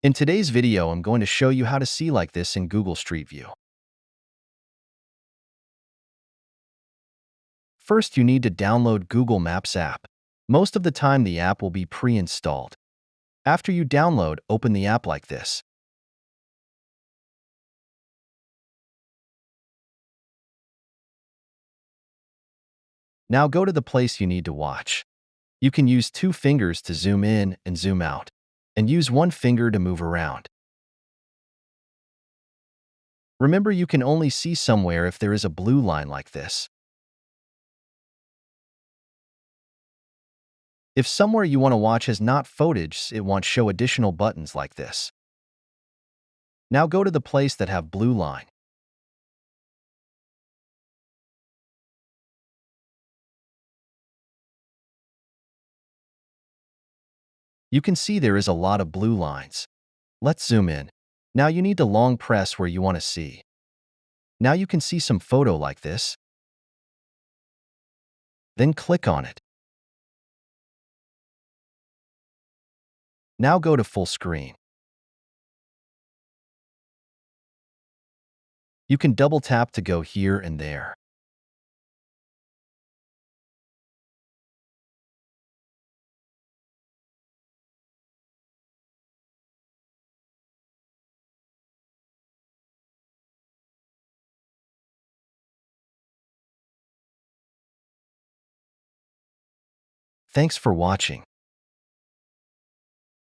In today's video, I'm going to show you how to see like this in Google Street View. First, you need to download Google Maps app. Most of the time, the app will be pre-installed. After you download, open the app like this. Now go to the place you need to watch. You can use 2 fingers to zoom in and zoom out, and use 1 finger to move around. Remember, you can only see somewhere if there is a blue line like this. If somewhere you want to watch has not footage, it won't show additional buttons like this. Now go to the place that have blue line. You can see there is a lot of blue lines. Let's zoom in. Now you need to long press where you want to see. Now you can see some photo like this. Then click on it. Now go to full screen. You can double tap to go here and there. Thanks for watching.